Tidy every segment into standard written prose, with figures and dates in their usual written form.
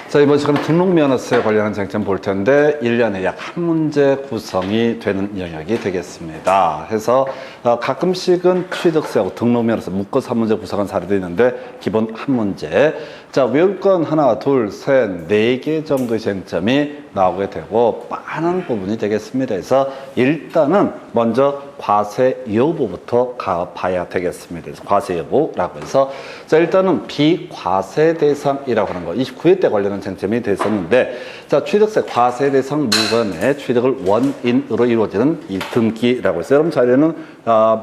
자, 이번 시간은 등록면허세 관련한 쟁점 볼 텐데 1년에 약 한 문제 구성이 되는 영역이 되겠습니다. 해서 가끔씩은 취득세하고 등록면허세 묶어서 한 문제 구성한 사례도 있는데 기본 한 문제. 자, 외울 건 하나, 둘, 셋, 네 개 정도의 쟁점이 나오게 되고 많은 부분이 되겠습니다. 그래서 일단은 먼저 과세 여부부터 봐야 되겠습니다. 그래서 과세 여부라고 해서 자, 일단은 비과세 대상이라고 하는 거 29회 때 관련한 쟁점이 됐었는데 자, 취득세 과세 대상 물건의 취득을 원인으로 이루어지는 이 등기라고 해서 여러분 자료는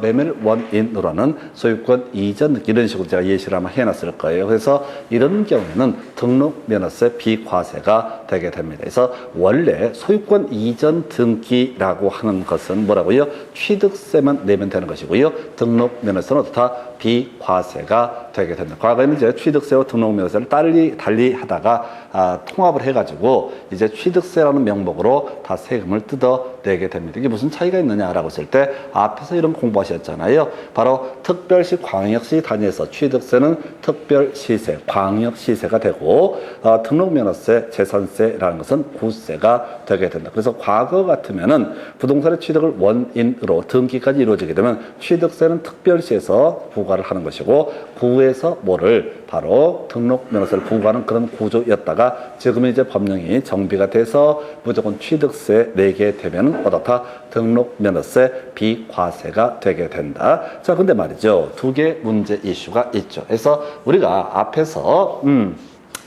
매매를 원인으로 하는 소유권 이전 등기 이런 식으로 제가 예시를 아마 해놨을 거예요. 그래서 이런 경우에는 등록면허세 비과세가 되게 됩니다. 그래서 원래 소유권 이전 등기라고 하는 것은 뭐라고요? 취득세만 내면 되는 것이고요. 등록면허세는 어떻다? 비과세가 되게 된다. 과거에는 이제 취득세와 등록면허세를 달리 하다가 통합을 해가지고 이제 취득세라는 명목으로 다 세금을 뜯어내게 됩니다. 이게 무슨 차이가 있느냐라고 했을 때 앞에서 이런 공부하셨잖아요. 바로 특별시, 광역시 단위에서 취득세는 특별시세, 광역시세가 되고 등록면허세, 재산세라는 것은 구세가 되게 된다. 그래서 과거 같으면은 부동산의 취득을 원인으로 등기까지 이루어지게 되면 취득세는 특별시에서 부과를 하는 것이고 구에서 뭐를 바로 등록면허세를 부과하는 그런 구조였다가 지금은 이제 법령이 정비가 돼서 무조건 취득세 내게 되면 어떻다? 등록면허세 비과세가 되게 된다. 자, 근데 말이죠. 두 개 문제 이슈가 있죠. 그래서 우리가 앞에서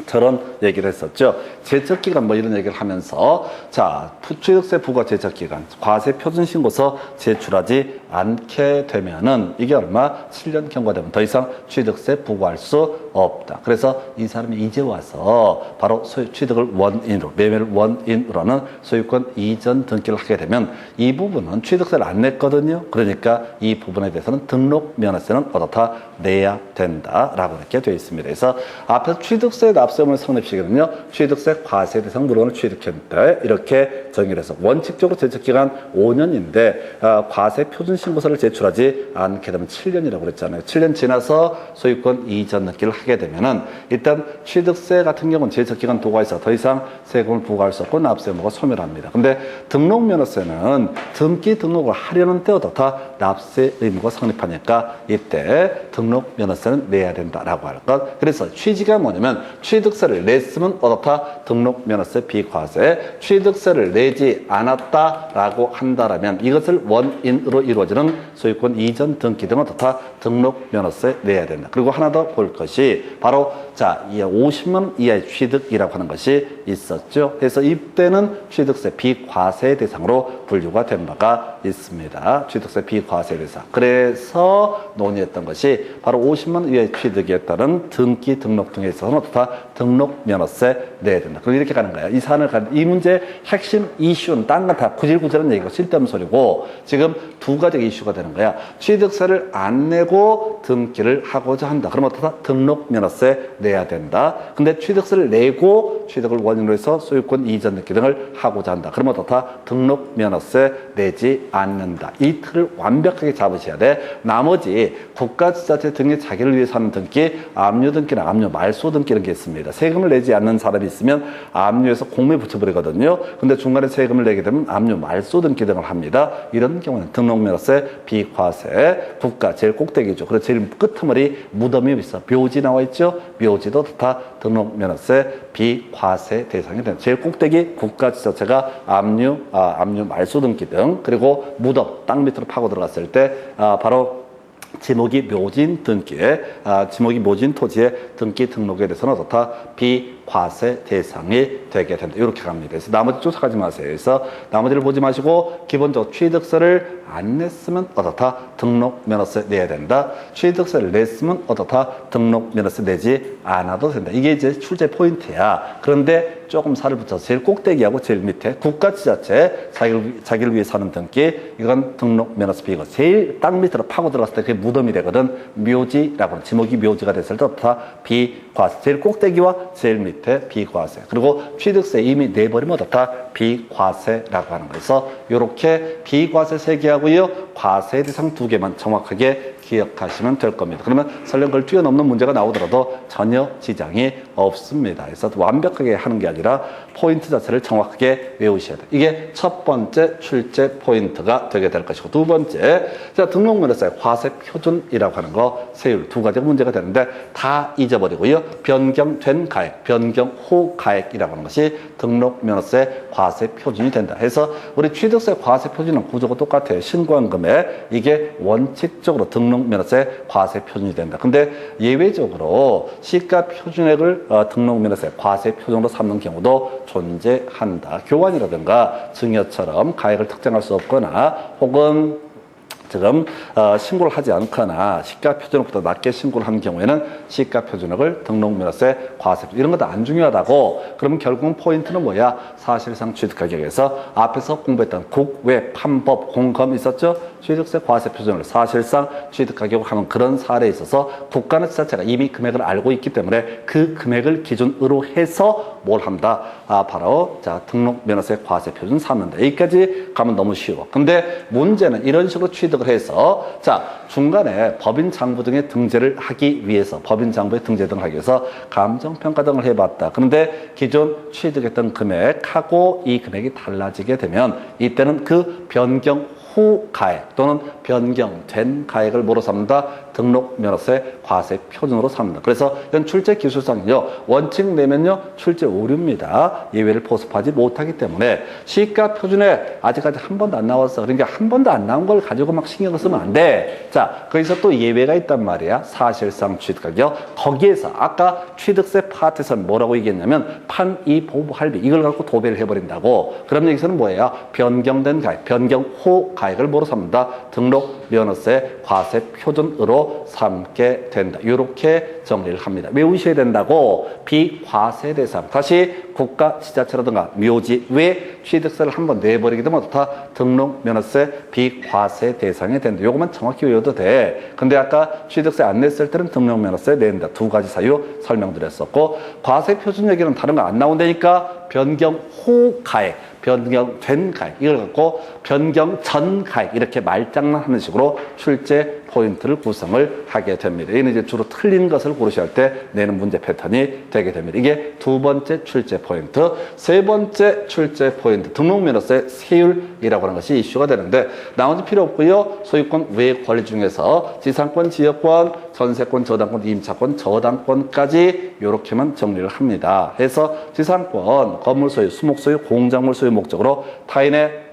저런 얘기를 했었죠. 제척기간 뭐 이런 얘기를 하면서 자, 취득세 부과 제척기간 과세 표준신고서 제출하지 않게 되면은 이게 얼마? 7년 경과되면 더 이상 취득세 부과할 수 없다. 그래서 이 사람이 이제 와서 바로 취득을 원인으로, 매매를 원인으로 하는 소유권 이전 등기를 하게 되면 이 부분은 취득세를 안 냈거든요. 그러니까 이 부분에 대해서는 등록면허세는 어떻다? 내야 된다라고 이렇게 되어 있습니다. 그래서 앞에서 취득세 납세금을 성립시키면요. 취득세 과세 대상 물건을 취득했는데 이렇게 정의를 해서 원칙적으로 제척기간 5년인데 과세 표준신고서를 제출하지 않게 되면 7년이라고 그랬잖아요. 7년 지나서 소유권 이전 등기를 하게 되면은 일단 취득세 같은 경우는 제척기간 도과에 있어 더 이상 세금을 부과할 수 없고 납세 의무가 소멸합니다. 근데 등록면허세는 등기 등록을 하려는 때 어떻다? 납세 의무가 성립하니까 이때 등록면허세는 내야 된다라고 할 것. 그래서 취지가 뭐냐면 취득세를 냈으면 어떻다? 등록면허세 비과세. 취득세를 내지 않았다라고 한다라면 이것을 원인으로 이루어지는 소유권 이전 등기 등은 어떻다? 등록면허세 내야 된다. 그리고 하나 더 볼 것이 바로 자, 50만 원 이하의 취득이라고 하는 것이 있었죠. 그래서 이때는 취득세 비과세 대상으로 분류가 된 바가 있습니다. 취득세 비과세 대상. 그래서 논의했던 것이 바로 50만 원 이하의 취득에 따른 등기 등록 등에 있어서는 어떻다? 등록면허세 내야 된다. 그럼 이렇게 가는 거예요. 이 사안을 가는 이 문제의 핵심 이슈는 딴 건 다 구질구질한 얘기고 쓸데없는 소리고 지금 두 가지가 이슈가 되는 거야. 취득세를 안 내고 등기를 하고자 한다. 그럼 어떻다? 등록면허세 내야 된다. 근데 취득세를 내고 취득을 원인으로 해서 소유권 이전 등기 등을 하고자 한다. 그러면 어떻다? 등록면허세 내지 않는다. 이 틀을 완벽하게 잡으셔야 돼. 나머지 국가지자체 등의 자기를 위해서 하는 등기, 압류 등기나 압류 말소 등기 이런 게 있습니다. 세금을 내지 않는 사람이 있으면 압류해서 공모에 붙여버리거든요. 근데 중간에 세금을 내게 되면 압류 말소 등기 등을 합니다. 이런 경우는 등록면허세 비과세, 국가 제일 꼭대기죠. 그래서 제일 끝머리 무덤이 있어. 묘지 나와 있죠. 묘지도 다 등록면허세 비과세 대상이 된다. 제일 꼭대기 국가지자체가 압류 말소 등기 등 그리고 무덤 땅 밑으로 파고 들어갔을 때 바로 지목이 묘진 등기에 지목이 묘진 토지의 등기 등록에 대해서는 어떻다? 비과세 대상이 되게 된다. 이렇게 갑니다. 그래서 나머지 쫓아가지 마세요. 그래서 나머지를 보지 마시고 기본적으로 취득세를 안 냈으면 어떻다? 등록면허세 내야 된다. 취득세를 냈으면 어떻다? 등록면허세 내지 않아도 된다. 이게 이제 출제 포인트야. 그런데 조금 살을 붙여서 제일 꼭대기하고 제일 밑에 국가지자체 자기를 위해 사는 등기 이건 등록면허세 비과 제일 땅 밑으로 파고 들어갔을 때 그게 무덤이 되거든. 묘지라고 하는 지목이 묘지가 됐을 때 어떻다? 비과세 제일 꼭대기와 제일 밑에 비과세 그리고 취득세 이미 내버리면 어떻다? 비과세라고 하는 거에서 이렇게 비과세 3개하고요 과세 대상 2개만 정확하게 기억하시면 될 겁니다. 그러면 설령 그걸 뛰어넘는 문제가 나오더라도 전혀 지장이 없습니다. 그래서 완벽하게 하는 게 아니라 포인트 자체를 정확하게 외우셔야 돼요. 이게 첫 번째 출제 포인트가 되게 될 것이고, 두 번째, 자, 등록면허세 과세 표준이라고 하는 거 세율 두 가지가 문제가 되는데 다 잊어버리고요. 변경된 가액, 변경 후 가액이라고 하는 것이 등록면허세 과세 표준이 된다. 해서 우리 취득세 과세 표준은 구조가 똑같아요. 신고한 금액, 이게 원칙적으로 등록면허세 과세 표준이 된다. 근데 예외적으로 시가 표준액을 등록면허세 과세 표준으로 삼는 경우도 존재한다. 교환이라든가 증여처럼 가액을 특정할 수 없거나 혹은 지금 신고를 하지 않거나 시가 표준액보다 낮게 신고를 한 경우에는 시가 표준액을 등록면허세 과세 이런 것도 안 중요하다고. 그러면 결국은 포인트는 뭐야? 사실상 취득가격에서 앞에서 공부했던 국외 판법 공검 있었죠? 취득세 과세 표준을 사실상 취득가격을 하는 그런 사례에 있어서 국가는 자체가 이미 금액을 알고 있기 때문에 그 금액을 기준으로 해서 뭘 한다? 바로 자, 등록면허세 과세 표준 삼는다. 여기까지 가면 너무 쉬워. 근데 문제는 이런 식으로 취득을 해서 자, 중간에 법인장부 등의 등재를 하기 위해서 법인장부에 등재 등을 하기 위해서 감정평가 등을 해봤다. 그런데 기존 취득했던 금액하고 이 금액이 달라지게 되면 이때는 그 변경 후 가액 또는 변경된 가액을 뭐로 삼는다? 등록면허세 과세 표준으로 삼는다. 그래서 이건 출제 기술상은요, 원칙 내면요 출제 오류입니다. 예외를 포섭하지 못하기 때문에 시가 표준에 아직까지 한 번도 안 나왔어. 그러니까 한 번도 안 나온 걸 가지고 막 신경을 쓰면 안 돼. 자, 거기서 또 예외가 있단 말이야. 사실상 취득가격. 거기에서 아까 취득세 파트에서는 뭐라고 얘기했냐면 판이 보부 할비 이걸 갖고 도배를 해버린다고. 그럼 여기서는 뭐예요? 변경된 가액, 변경 후 가액을 뭐로 삼는다? 등록면허세 과세 표준으로 삼게 된다. 이렇게 정리를 합니다. 외우셔야 된다고. 비과세 대상. 다시 국가, 지자체라든가 묘지 외 취득세를 한번 내버리게 되면 어떻다? 등록면허세 비과세 대상이 된다. 요것만 정확히 외워도 돼. 근데 아까 취득세 안 냈을 때는 등록면허세 낸다. 두 가지 사유 설명드렸었고, 과세 표준 얘기는 다른 거 안 나온다니까 변경 후 가액, 변경된 가액 이걸 갖고 변경 전 가액 이렇게 말장난하는 식으로 출제 포인트를 구성을 하게 됩니다. 이는 이제 주로 틀린 것을 고르셔야 할 때 내는 문제 패턴이 되게 됩니다. 이게 두 번째 출제 포인트. 세 번째 출제 포인트, 등록면허세 세율이라고 하는 것이 이슈가 되는데 나머지 필요 없고요. 소유권 외 권리 중에서 지상권, 지역권, 전세권, 저당권, 임차권, 저당권까지 이렇게만 정리를 합니다. 해서 지상권, 건물 소유, 수목 소유, 공작물 소유 목적으로 타인의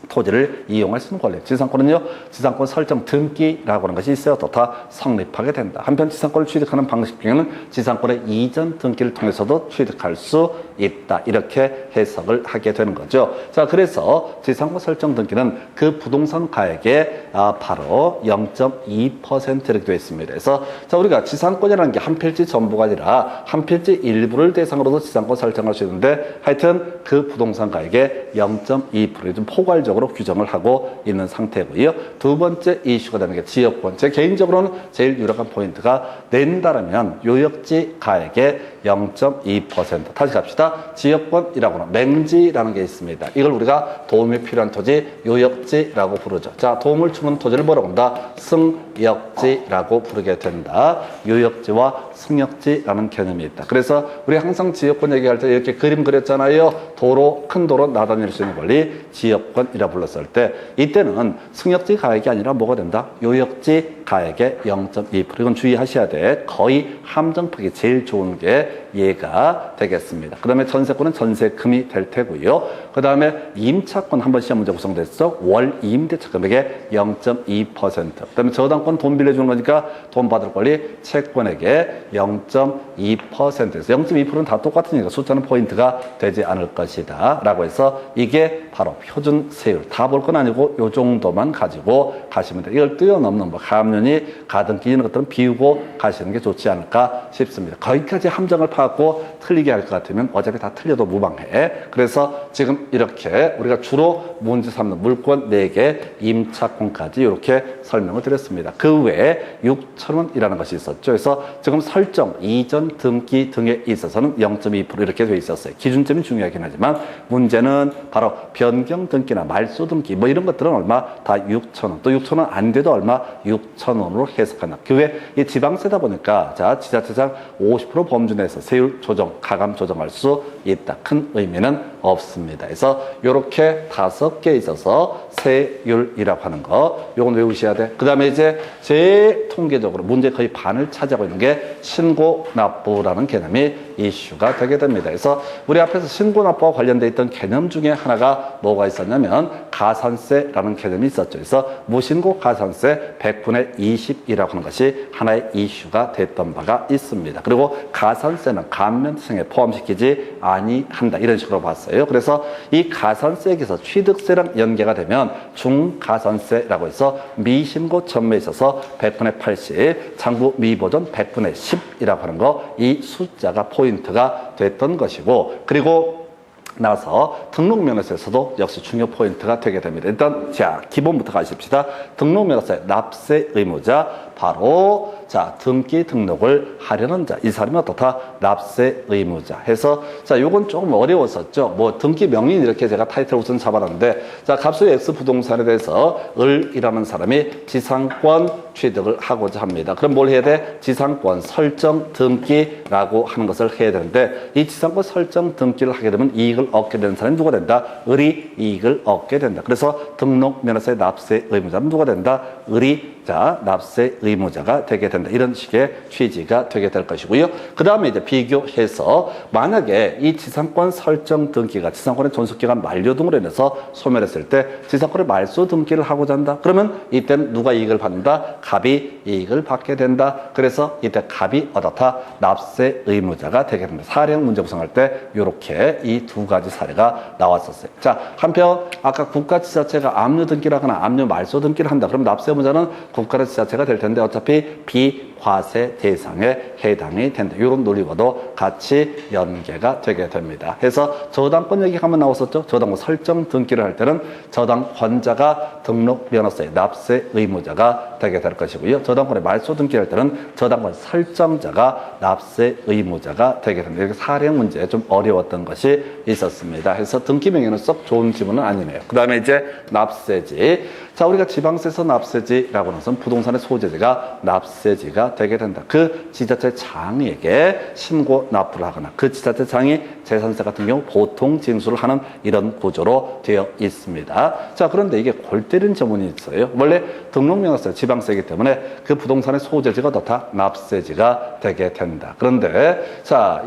토지를 이용할 수 있는 권리. 지상권은요, 지상권 설정 등기라고 하는 것이 있어야 더 다 성립하게 된다. 한편 지상권을 취득하는 방식 중에는 지상권의 이전 등기를 통해서도 취득할 수 있다. 이렇게 해석을 하게 되는 거죠. 자, 그래서 지상권 설정 등기는 그 부동산 가액의 바로 0.2% 이렇게 되어 있습니다. 그래서 자, 우리가 지상권이라는 게 한 필지 전부가 아니라 한 필지 일부를 대상으로도 지상권 설정할 수 있는데 하여튼 그 부동산 가액의 0.2% 좀 포괄적으로 규정을 하고 있는 상태고요. 두 번째 이슈가 되는 게 지역권. 제 개인적으로는 제일 유력한 포인트가 낸다라면 요역지 가액의 0.2%. 다시 갑시다. 지역권이라고 하는 맹지라는 게 있습니다. 이걸 우리가 도움이 필요한 토지 요역지라고 부르죠. 자, 도움을 주는 토지를 뭐라고 한다? 승역지라고 부르게 된다. 요역지와 승역지라는 개념이 있다. 그래서 우리 항상 지역권 얘기할 때 이렇게 그림 그렸잖아요. 도로, 큰 도로 나다닐 수 있는 권리 지역권이라고 불렀을 때 이때는 승역지 가액이 아니라 뭐가 된다? 요역지 가액의 0.2%. 이건 주의하셔야 돼. 거의 함정폭이 제일 좋은 게 얘가 되겠습니다. 그 다음에 전세권은 전세금이 될 테고요. 그 다음에 임차권 한번 시험 문제 구성됐어. 월 임대차 금액의 0.2%. 그 다음에 저당권 돈 빌려주는 거니까 돈 받을 권리 채권액의 0.2%에서 0.2%는 다 똑같으니까 숫자는 포인트가 되지 않을 것이다. 라고 해서 이게 바로 표준 세율. 다 볼 건 아니고 요 정도만 가지고 가시면 돼. 이걸 뛰어넘는 뭐 감면이 가등기 이런 것들은 비우고 가시는 게 좋지 않을까 싶습니다. 거기까지 함정을 파고 틀리게 할 것 같으면 어차피 다 틀려도 무방해. 그래서 지금 이렇게 우리가 주로 문제 삼는 물권 4개, 임차권까지 이렇게 설명을 드렸습니다. 그 외에 6,000원이라는 것이 있었죠. 그래서 지금 설정, 이전 등기 등에 있어서는 0.2% 이렇게 돼 있었어요. 기준점이 중요하긴 하지만 문제는 바로 변경 등기나 말소 등기 뭐 이런 것들은 얼마? 다 6,000원. 또 6,000원 안 돼도 얼마? 6,000원으로 해석한다. 그 외에 이 지방세다 보니까 자, 지자체장 50% 범주 내에서 세율 조정, 가감 조정할 수 있다. 큰 의미는 없습니다. 그래서 이렇게 5개 있어서 세율이라고 하는 거 요건 외우셔야 돼. 그 다음에 이제 제일 통계적으로 문제 거의 반을 차지하고 있는 게 신고납부라는 개념이 이슈가 되게 됩니다. 그래서 우리 앞에서 신고납부와 관련돼 있던 개념 중에 하나가 뭐가 있었냐면 가산세라는 개념이 있었죠. 그래서 무신고 가산세 100분의 20이라고 하는 것이 하나의 이슈가 됐던 바가 있습니다. 그리고 가산세는 감면세에 포함시키지 아니한다 이런 식으로 봤어요. 그래서 이 가산세에서 취득세랑 연계가 되면 중가산세라고 해서 미신고 전매에 있어서 100분의 80, 장부 미보전 100분의 10이라고 하는 거 이 숫자가 포인트가 됐던 것이고 그리고 나서 등록면허세에서도 역시 중요 포인트가 되게 됩니다. 일단 자 기본부터 가십시다. 등록면허세 납세 의무자 바로 자 등기 등록을 하려는 자 이 사람이 어떻다? 납세 의무자 해서 자 요건 조금 어려웠었죠. 뭐 등기 명인 이렇게 제가 타이틀 우선 잡아놨는데 자 갑수의 X 부동산에 대해서 을이라는 사람이 지상권 취득을 하고자 합니다. 그럼 뭘 해야 돼? 지상권 설정 등기라고 하는 것을 해야 되는데 이 지상권 설정 등기를 하게 되면 이익을 얻게 되는 사람이 누가 된다? 을이 이익을 얻게 된다. 그래서 등록면허세 납세 의무자는 누가 된다? 을이 자 납세 의무자가 되게 된다. 이런 식의 취지가 되게 될 것이고요. 그 다음에 이제 비교해서 만약에 이 지상권 설정 등기가 지상권의 존속기간 만료 등으로 인해서 소멸했을 때 지상권의 말소 등기를 하고자 한다. 그러면 이때는 누가 이익을 받는다? 갑이 이익을 받게 된다. 그래서 이때 갑이 어떻다? 납세 의무자가 되게 됩니다. 사례형 문제 구성할 때 이렇게 이 두 가지 사례가 나왔었어요. 자, 한편 아까 국가지자체가 압류 등기를 하거나 압류 말소 등기를 한다. 그럼 납세 의무자는 국가지자체가 될 텐데 어차피 비과세 대상에 해당이 된다. 이런 논리와도 같이 연계가 되게 됩니다. 해서 저당권 얘기 한번 나왔었죠. 저당권 설정 등기를 할 때는 저당권자가 등록면허세 납세 의무자가 되게 될 것이고요. 저당권의 말소 등기를 할 때는 저당권 설정자가 납세 의무자가 되게 됩니다. 이렇게 사례형 문제 좀 어려웠던 것이 있었습니다. 해서 등기 명예는 썩 좋은 지문은 아니네요. 그 다음에 이제 납세지. 자, 우리가 지방세에서 납세지라고 하는 것은 부동산의 소재지가 납세지가 되게 된다. 그 지자체 장에게 신고 납부를 하거나 그 지자체 장이 재산세 같은 경우 보통 징수를 하는 이런 구조로 되어 있습니다. 자, 그런데 이게 골 때리는 점이 있어요. 원래 등록명세가 지방세이기 때문에 그 부동산의 소재지가 어떻다? 납세지가 되게 된다. 그런데 자,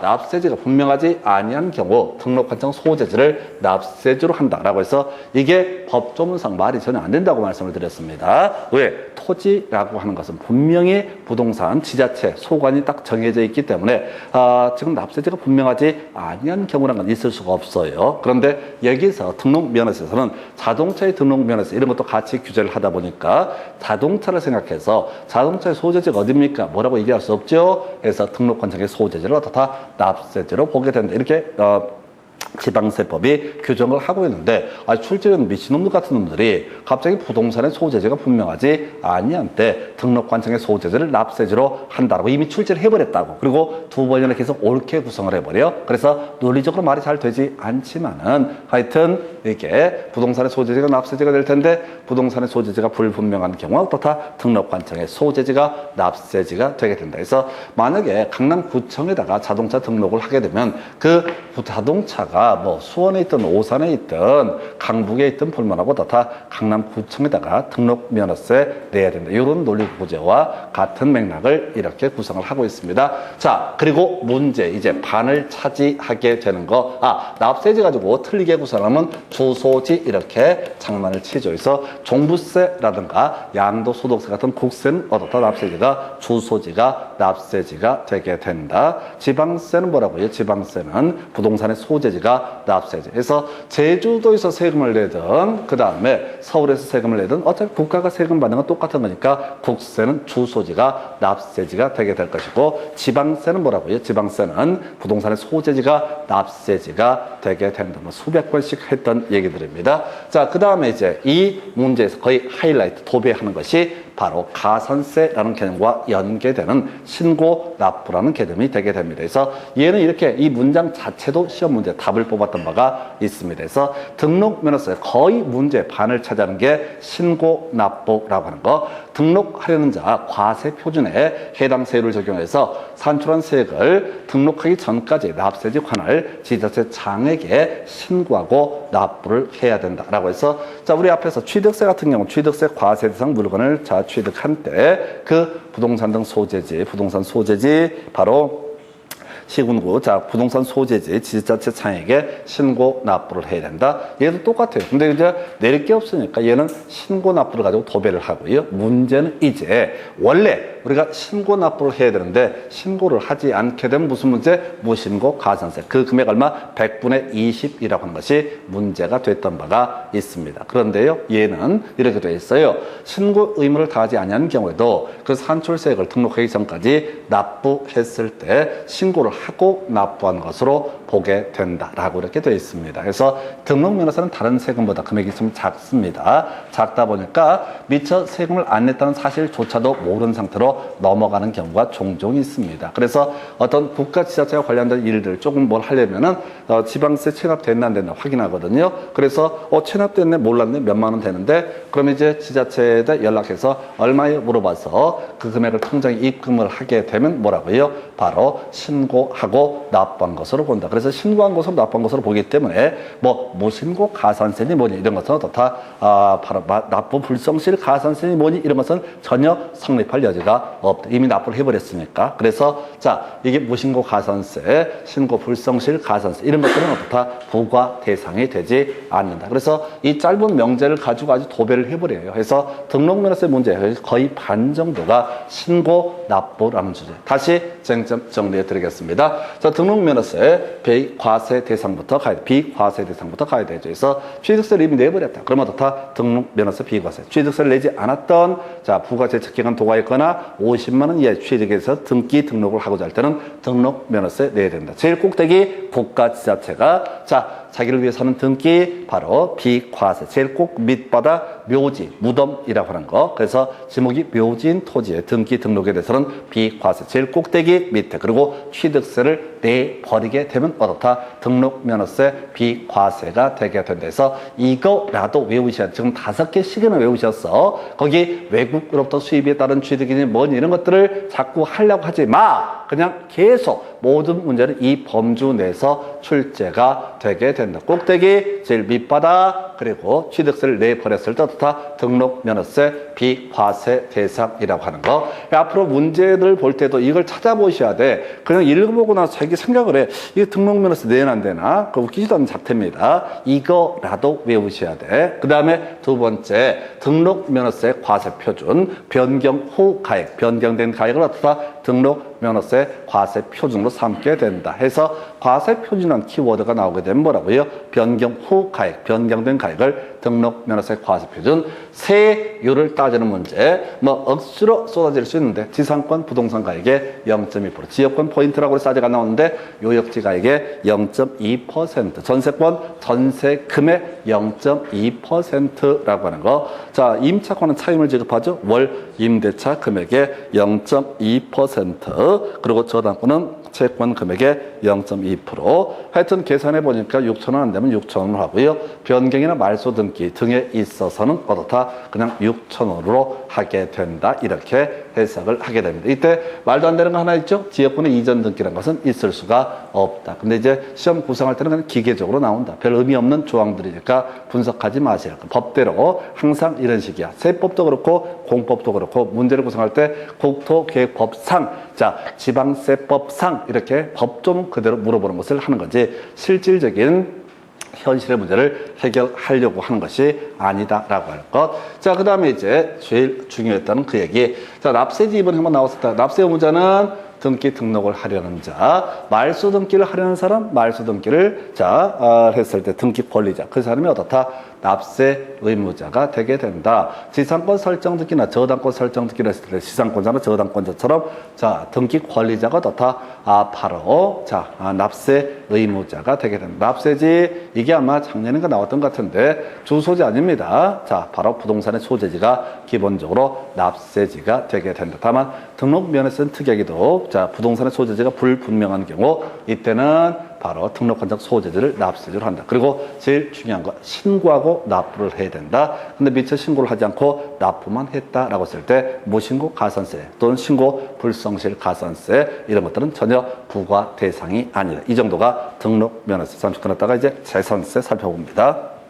납세지가 분명하지 아니한 경우 등록관청 소재지를 납세지로 한다라고 해서 이게 법조문상 말이 전혀 안 된다고 말씀을 드렸습니다. 왜? 토지라고 하는 것은 분명히 부동산 지자체 소관이 딱 정해져 있기 때문에 지금 납세지가 분명하지 아니한 경우라는 건 있을 수가 없어요. 그런데 여기서 등록면허세에서는 자동차의 등록면허세 이런 것도 같이 규제를 하다 보니까 자동차를 생각해서 자동차의 소재지가 어딥니까? 뭐라고 얘기할 수 없죠. 그래서 등록관청의 소재지를 어떻다? 납세지로 보게 된다. 이렇게 지방세법이 규정을 하고 있는데 출제는 미친놈들 같은 놈들이 갑자기 부동산의 소재지가 분명하지 아니한테 등록관청의 소재지를 납세지로 한다고 이미 출제를 해버렸다고. 그리고 두 번이나 계속 옳게 구성을 해버려. 그래서 논리적으로 말이 잘 되지 않지만은 하여튼 이게 부동산의 소재지가 납세지가 될 텐데 부동산의 소재지가 불분명한 경우가 어떻다? 등록관청의 소재지가 납세지가 되게 된다. 그래서 만약에 강남구청에다가 자동차 등록을 하게 되면 그 자동차가 뭐 수원에 있든 오산에 있든 강북에 있든 불문하고 다 강남구청에다가 등록면허세 내야 된다. 이런 논리 구조와 같은 맥락을 이렇게 구성을 하고 있습니다. 자, 그리고 문제 이제 반을 차지하게 되는 거. 납세지 가지고 틀리게 구성하면 주소지 이렇게 장난을 치죠. 그래서 종부세라든가 양도소득세 같은 국세는 어떻다? 납세지가 주소지가 납세지가 되게 된다. 지방세는 뭐라고요? 지방세는 부동산의 소재지가 납세지. 그래서 제주도에서 세금을 내든 그 다음에 서울에서 세금을 내든 어차피 국가가 세금 받는 건 똑같은 거니까 국세는 주소지가 납세지가 되게 될 것이고 지방세는 뭐라고요? 지방세는 부동산의 소재지가 납세지가 되게 된다. 뭐 수백 번씩 했던 얘기들입니다. 자, 그 다음에 이제 이 문제에서 거의 하이라이트 도배하는 것이 바로 가산세라는 개념과 연계되는 신고 납부라는 개념이 되게 됩니다. 그래서 얘는 이렇게 이 문장 자체도 시험 문제 답을 뽑았던 바가 있습니다. 그래서 등록면허세 거의 문제 반을 차지하는 게 신고 납부라고 하는 거. 등록하려는 자 과세 표준에 해당 세율을 적용해서 산출한 세액을 등록하기 전까지 납세지 관할 지자체장에게 신고하고 납부를 해야 된다라고 해서 자 우리 앞에서 취득세 같은 경우 취득세 과세 대상 물건을 자 취득한 때 그 부동산 등 소재지 부동산 소재지 바로 시군구, 자, 부동산 소재지 지자체장에게 신고 납부를 해야 된다. 얘도 똑같아요. 근데 이제 내릴 게 없으니까 얘는 신고 납부를 가지고 도배를 하고요. 문제는 이제 원래 우리가 신고 납부를 해야 되는데 신고를 하지 않게 되면 무슨 문제? 무신고 가산세. 그 금액 얼마? 100분의 20이라고 하는 것이 문제가 됐던 바가 있습니다. 그런데요, 얘는 이렇게 되어 있어요. 신고 의무를 다하지 않은 경우에도 그 산출세액을 등록하기 전까지 납부했을 때 신고를 하고 납부한 것으로 보게 된다라고 이렇게 되어 있습니다. 그래서 등록면허세는 다른 세금보다 금액이 좀 작습니다. 작다 보니까 미처 세금을 안 냈다는 사실조차도 모르는 상태로 넘어가는 경우가 종종 있습니다. 그래서 어떤 국가 지자체와 관련된 일들 조금 뭘 하려면은 지방세 체납됐나 안 됐나 확인하거든요. 그래서 체납됐네 몰랐네 몇만 원 되는데 그러면 이제 지자체에다 연락해서 얼마에 물어봐서 그 금액을 통장에 입금을 하게 되면 뭐라고요? 바로 신고하고 납부한 것으로 본다. 그래서 신고한 것으로 납부한 것으로 보기 때문에 뭐 무신고 가산세니 뭐니 이런 것은 어떻다 바로 납부 불성실 가산세니 뭐니 이런 것은 전혀 성립할 여지가 없다. 이미 납부를 해버렸으니까. 그래서 자 이게 무신고 가산세, 신고 불성실 가산세 이런 것들은 어떻다 부과 대상이 되지 않는다. 그래서 이 짧은 명제를 가지고 아주 도배를 해버려요. 그래서 등록면허세 문제 거의 반 정도가 신고 납부라는 주제. 다시 쟁점 정리해 드리겠습니다. 자 등록면허세 비과세 대상부터 가야 돼. 비과세 대상부터 가야 되죠. 그래서 취득세를 이미 내버렸다. 그러면 어떻다? 등록면허세 비과세. 취득세를 내지 않았던 자 부가세 적격한 도가 있거나 50만 원 이하 취득해서 등기 등록을 하고자 할 때는 등록면허세 내야 된다. 제일 꼭대기 국가지자체가 자 자기를 위해서 하는 등기 바로 비과세. 제일 꼭 밑바다 묘지, 무덤이라고 하는 거. 그래서 지목이 묘지인 토지의 등기 등록에 대해서는 비과세. 제일 꼭대기 밑에. 그리고 취득세를 내버리게 되면 어떻다? 등록면허세 비과세가 되게 된다. 그래서 이거라도 외우셔야 돼. 지금 5개씩이나 외우셨어. 거기 외국으로부터 수입에 따른 취득이니 뭐니 이런 것들을 자꾸 하려고 하지 마. 그냥 계속 모든 문제는 이 범주 내에서 출제가 되게 된다. 꼭대기 제일 밑바닥 그리고 취득세를 내버렸을 때 어떻다? 등록면허세 비과세 대상이라고 하는 거. 앞으로 문제를 볼 때도 이걸 찾아보셔야 돼. 그냥 읽어보고 나서 자기 생각을 해. 이게 등록면허세 내나 안 되나? 그 웃기지도 않는 작태입니다. 이거라도 외우셔야 돼. 그 다음에 두 번째 등록면허세 과세 표준 변경 후 가액. 변경된 가액을 어떻다? 등록면허세 과세 표준으로 삼게 된다. 해서 과세 표준이라는 키워드가 나오게 되면 뭐라고요? 변경 후 가액, 변경된 가액을 등록면허세 과세 표준, 세율을 따지는 문제, 뭐 억수로 쏟아질 수 있는데 지상권 부동산 가액의 0.2%, 지역권 포인트라고 해서 아직 안 나오는데 요역지 가액의 0.2%, 전세권 전세금의 0.2%라고 하는 거. 자, 임차권은 차임을 지급하죠. 월 임대차 금액의 0.2%, 그리고 저당권은 채권 금액의 0.2%. 하여튼 계산해 보니까 6천 원 안 되면 6천 원을 하고요. 변경이나 말소 등기 등에 있어서는 어떻다? 그냥 6천 원으로 하게 된다. 이렇게 해석을 하게 됩니다. 이때 말도 안 되는 거 하나 있죠? 지역권의 이전 등기라는 것은 있을 수가 없다. 근데 이제 시험 구성할 때는 그냥 기계적으로 나온다. 별 의미 없는 조항들이니까 분석하지 마세요. 법대로 항상 이런 식이야. 세법도 그렇고 공법도 그렇고 문제를 구성할 때 국토계획법상 자 지방세법상 이렇게 법조문 그대로 물어보는 것을 하는 거지 실질적인 현실의 문제를 해결하려고 하는 것이 아니다라고 할 것. 자, 그 다음에 이제 제일 중요했다는 그 얘기. 자, 납세지 이번에 한번 나왔었다. 납세 의무자는 등기 등록을 하려는 자, 말소 등기를 하려는 사람, 말소 등기를 자 했을 때 등기 권리자 그 사람이 어떻다? 납세 의무자가 되게 된다. 지상권 설정 등기나 저당권 설정 등기를 했을 때 지상권자나 저당권자처럼 자, 등기 권리자가 어떻다? 바로 납세 의무자가 되게 된다. 납세지 이게 아마 작년인가 나왔던 것 같은데 주소지 아닙니다. 자, 바로 부동산의 소재지가 기본적으로 납세지가 되게 된다. 다만 등록 면에서는 특이하게도 자, 부동산의 소재지가 불분명한 경우 이때는 바로 등록한적 소재지를 납세지로 한다. 그리고 제일 중요한 거 신고하고 납부를 해야 된다. 근데 미처 신고를 하지 않고 납부만 했다라고 했을 때 무신고 가산세 또는 신고 불성실 가산세 이런 것들은 전혀 부과 대상이 아니다. 이 정도가 등록 면에서 잠시 끊었다가 이제 재산세 살펴봅니다.